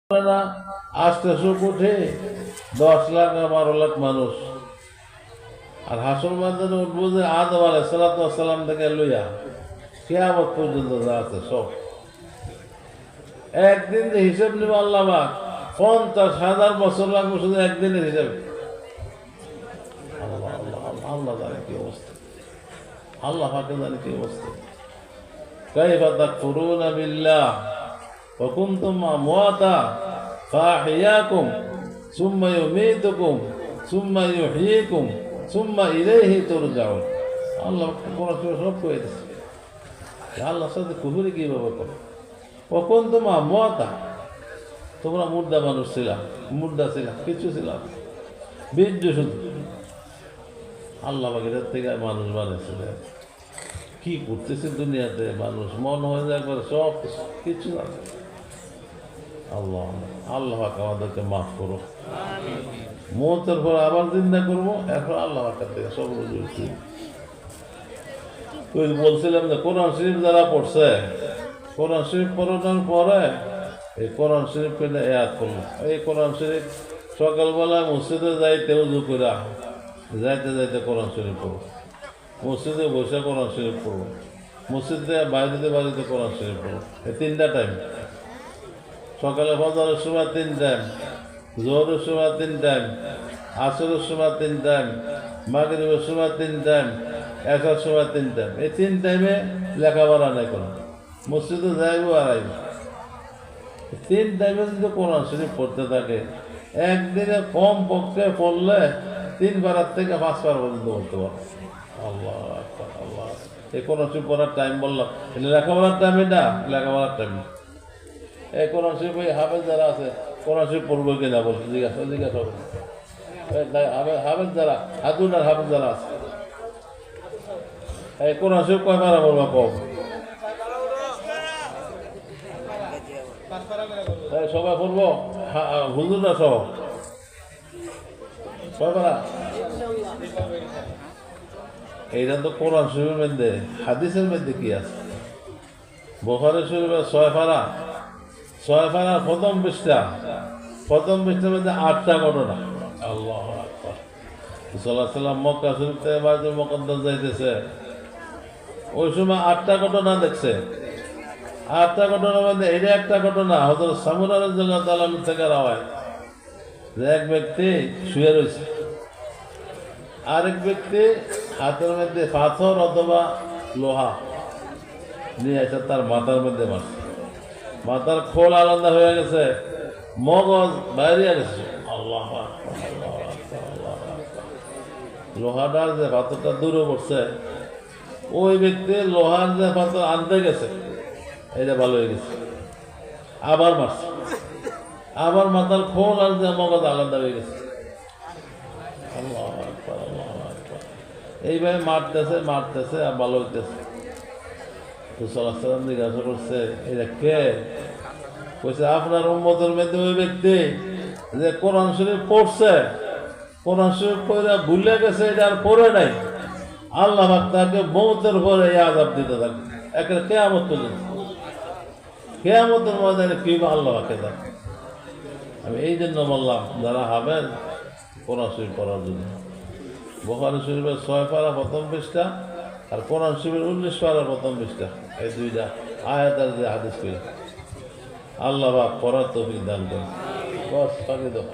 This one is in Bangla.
না আস্তে সুখ উঠে 10 লাখ আর 12 লাখ মানুষ আর হাসর ময়দানে উঠবো যে আদম আলাইহিস সালাম থেকে লইয়া কিয়ামত পর্যন্ত যা আছে সব একদিন যে হিসাব নিব আল্লাহ পাক 50,000 বছর লাগবে শুধু একদিনের হিসাবে। আল্লাহ আল্লাহ আল্লাহ জানে কি অবস্থা, আল্লাহ পাকে জানে কি অবস্থা। কাইফা তাকফুরুনা বিল্লাহ ওয়া কুনতুম আমওয়াতা ফাআহইয়াকুম সুম্মা ইউমীতুকুম সুম্মা ইউহয়ীকুম সুম্মা ইলাইহি তুরজাউন। আল্লাহ কোরআন সব কয়ে দিয়েছে। আল্লাহর সাথে কুফরি কিভাবে করো? ওয়া কুনতুম আমওয়াতা, তোমরা মুর্দা মানুষ ছিলাম, মুর্দা ছিলাম, কিছু ছিলাম, বীর্য শুধু। আল্লাহ পাকের থেকে মানুষ বানিয়েছিলেন। কি করতেছে দুনিয়াতে মানুষ, মন হয়ে যায় একবার সব কিছু জানে। আল্লাহ আল্লাহ পাক আমাদেরকে মাফ করো, মৌতের পর আবার চিন্তা করবো, এখন আল্লাহ পাকের থেকে সব রুজু। বলছিলাম যে কোরআন শরীফ যারা পড়ছে, কোরআন শরীফ পড়ানোর পরে এই কোরআন শরীফ পেলে ইয়াদ করলো। এই কোরআন শরীফ সকালবেলা মসজিদে যাইতে উজু করে যাইতে যাইতে কোরআন শরীফ পড়ো, মসজিদে বসে কোরআন শরীফ পড়বো, মসজিদে বাড়িতে বাড়িতে কোরআন শরীফ পড়বো। এই 3টা টাইম, সকালে ফজরের সময় 3 টাইম, জোহরের সময় 3 টাইম, আসরের সময় 3 টাইম, মাগরিবের সময় 3 টাইম, এশার সময় 3 টাইম। এই 3 টাইমে লেখাপড়া নাই কোনো, মসজিদে যাইবো আর আইব। 3 টাইমে যদি কোরআন শরীফ পড়তে থাকে, একদিনে কম পক্ষে পড়লে 3 পারার থেকে 5 পারা পর্যন্ত পড়তে পারো। আল্লাহ আল্লাহ, এই কোরআন শরীফ পড়ার টাইম বললাম, লেখাপড়ার টাইম, এটা লেখাপড়ার টাইম। এই কোরআন শরীফ ওই হাফেজ যারা আছে কোরআন শরীফ পড়বো কিনা বলছে, জিজ্ঞাসা জিজ্ঞাসা হাফেজ যারা হাতুনার হাফেজ যারা আছে, এই কোরআন শরীফ কয় পারা বলবা কম? সবাই পড়বো, হুজুররা সহ কয় পারা? এইটা তো কোরআন শরীফের মধ্যে, হাদিসের মধ্যে কি আছে? বুখারী শরীফের 6 পারা, 6 পারার প্রথম পৃষ্ঠার মধ্যে 8টা ঘটনা। আল্লাহু আকবার। সাল্লাল্লাহু আলাইহি ওয়াসাল্লাম মক্কা শরীফ থেকে বাইতুল মুকাদ্দাস যাইতেছে, ওই সময় 8টা ঘটনা দেখছে। 8টা ঘটনার মধ্যে এটা একটা ঘটনা হযরত সামূরা রাদিয়াল্লাহু তাআলা থেকে রাওয়ায় যে এক ব্যক্তি শুয়ে রয়েছে, আরেক ব্যক্তি হাতের মধ্যে পাথর অথবা লোহা নিয়ে এসে তার মাথার মধ্যে মারছে। মাথার খোল আলাদা হয়ে গেছে, মগজ বাইরে গেছে। আল্লাহ লোহাটার যে পাথরটা দূরে পড়ছে, ওই ব্যক্তি লোহার যে পাথর আনতে গেছে, এটা ভালো হয়ে গেছে, আবার মারছে, আবার মাথার খোল আর যে মগজ আলাদা হয়ে গেছে। আল্লাহ এইভাবে মারতেছে আর ভালো হইতেছে। তো সাল্লাল্লাহু আলাইহি ওয়াসাল্লাম জিজ্ঞাসা করছে, এটা কে? বলছে আপনার উম্মতের মধ্যে ওই ব্যক্তি যে কোরআন শরীফ পড়ছে, কোরআন শরীফ পড়ে ভুলে গেছে, এটা আর পড়ে নাই। আল্লাহ পাক তাকে মওতের পরে এই আযাব দিতে থাকে, একেবারে কিয়ামত পর্যন্ত। কিয়ামতের ময়দানে কি আল্লাহ পাকে থাকে। আমি এই জন্য বললাম যারা হবেন কোরআন শরীফ পড়ার জন্য। বুখারী শরীফের 6 পারা প্রথম পৃষ্ঠা আর কোরআন শরীফের 19 পারা প্রথম পৃষ্ঠা, এই 2টা আয়াত আর যে হাদিস পেয়ে আল্লাহ পাক পড়ার তৌফিক দান করেন। বস পাকে দাও।